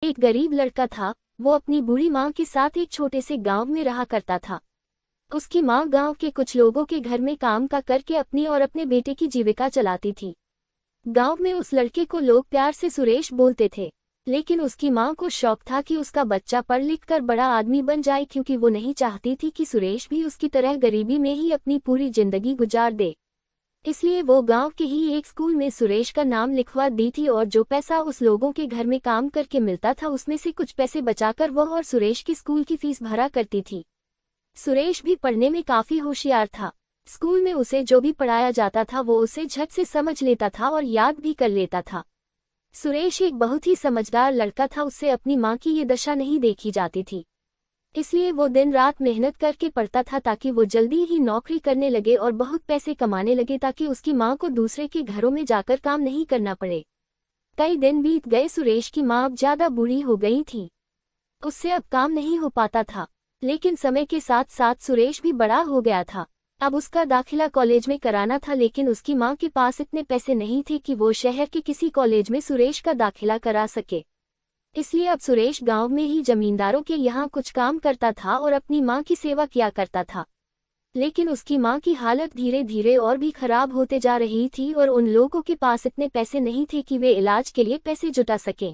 एक गरीब लड़का था। वो अपनी बूढ़ी माँ के साथ एक छोटे से गांव में रहा करता था। उसकी माँ गांव के कुछ लोगों के घर में काम का करके अपनी और अपने बेटे की जीविका चलाती थी। गांव में उस लड़के को लोग प्यार से सुरेश बोलते थे, लेकिन उसकी माँ को शौक था कि उसका बच्चा पढ़ लिख कर बड़ा आदमी बन जाए, क्योंकि वो नहीं चाहती थी कि सुरेश भी उसकी तरह गरीबी में ही अपनी पूरी जिंदगी गुजार दे। इसलिए वो गांव के ही एक स्कूल में सुरेश का नाम लिखवा दी थी, और जो पैसा उस लोगों के घर में काम करके मिलता था उसमें से कुछ पैसे बचाकर वो और सुरेश की स्कूल की फीस भरा करती थी। सुरेश भी पढ़ने में काफी होशियार था। स्कूल में उसे जो भी पढ़ाया जाता था वो उसे झट से समझ लेता था और याद भी कर लेता था। सुरेश एक बहुत ही समझदार लड़का था। उससे अपनी माँ की ये दशा नहीं देखी जाती थी, इसलिए वो दिन रात मेहनत करके पढ़ता था ताकि वो जल्दी ही नौकरी करने लगे और बहुत पैसे कमाने लगे, ताकि उसकी माँ को दूसरे के घरों में जाकर काम नहीं करना पड़े। कई दिन बीत गए। सुरेश की माँ अब ज्यादा बूढ़ी हो गई थी, उससे अब काम नहीं हो पाता था। लेकिन समय के साथ साथ सुरेश भी बड़ा हो गया था। अब उसका दाखिला कॉलेज में कराना था, लेकिन उसकी माँ के पास इतने पैसे नहीं थे कि वो शहर के किसी कॉलेज में सुरेश का दाखिला करा सके। इसलिए अब सुरेश गांव में ही जमींदारों के यहाँ कुछ काम करता था और अपनी माँ की सेवा किया करता था। लेकिन उसकी माँ की हालत धीरे धीरे और भी खराब होते जा रही थी, और उन लोगों के पास इतने पैसे नहीं थे कि वे इलाज के लिए पैसे जुटा सकें।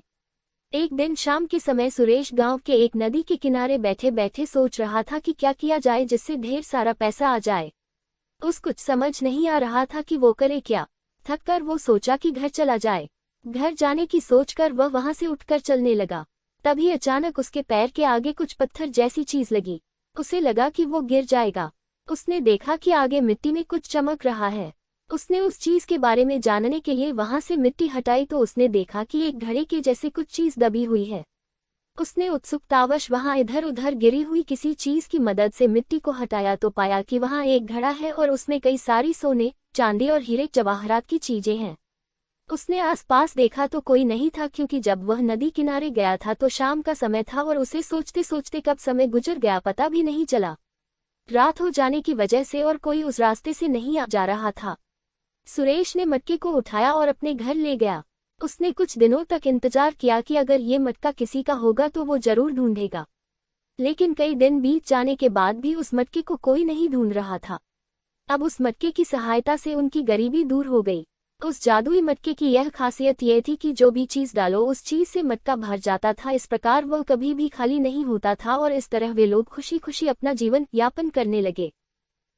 एक दिन शाम के समय सुरेश गांव के एक नदी के किनारे बैठे बैठे सोच रहा था कि क्या किया जाए जिससे ढेर सारा पैसा आ जाए। कुछ समझ नहीं आ रहा था कि वो करे क्या। थककर वो सोचा कि घर चला जाए। घर जाने की सोचकर वह वहां से उठकर चलने लगा। तभी अचानक उसके पैर के आगे कुछ पत्थर जैसी चीज लगी। उसे लगा कि वो गिर जाएगा। उसने देखा कि आगे मिट्टी में कुछ चमक रहा है। उसने उस चीज के बारे में जानने के लिए वहां से मिट्टी हटाई तो उसने देखा कि एक घड़े के जैसे कुछ चीज दबी हुई है। उसने उत्सुकतावश वहां इधर उधर गिरी हुई किसी चीज की मदद से मिट्टी को हटाया तो पाया कि वहां एक घड़ा है और उसमें कई सारी सोने, चांदी और हीरे जवाहरात की चीजें हैं। उसने आसपास देखा तो कोई नहीं था, क्योंकि जब वह नदी किनारे गया था तो शाम का समय था और उसे सोचते सोचते कब समय गुजर गया पता भी नहीं चला। रात हो जाने की वजह से और कोई उस रास्ते से नहीं आ जा रहा था। सुरेश ने मटके को उठाया और अपने घर ले गया। उसने कुछ दिनों तक इंतजार किया कि अगर ये मटका किसी का होगा तो वो जरूर ढूंढेगा, लेकिन कई दिन बीत जाने के बाद भी उस मटके को कोई नहीं ढूंढ रहा था। अब उस मटके की सहायता से उनकी गरीबी दूर हो गई। उस जादुई मटके की यह खासियत ये थी कि जो भी चीज डालो उस चीज से मटका भर जाता था। इस प्रकार वह कभी भी खाली नहीं होता था और इस तरह वे लोग खुशी खुशी अपना जीवन यापन करने लगे।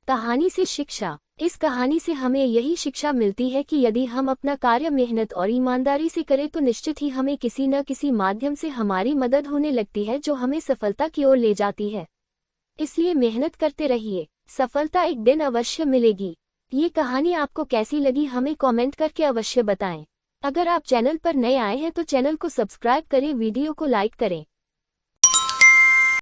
कहानी से शिक्षा। इस कहानी से हमें यही शिक्षा मिलती है कि यदि हम अपना कार्य मेहनत और ईमानदारी से करें तो निश्चित ही हमें किसी न किसी माध्यम से हमारी मदद होने लगती है, जो हमें सफलता की ओर ले जाती है। इसलिए मेहनत करते रहिए, सफलता एक दिन अवश्य मिलेगी। ये कहानी आपको कैसी लगी हमें कमेंट करके अवश्य बताएं। अगर आप चैनल पर नए आए हैं तो चैनल को सब्सक्राइब करें, वीडियो को लाइक करें।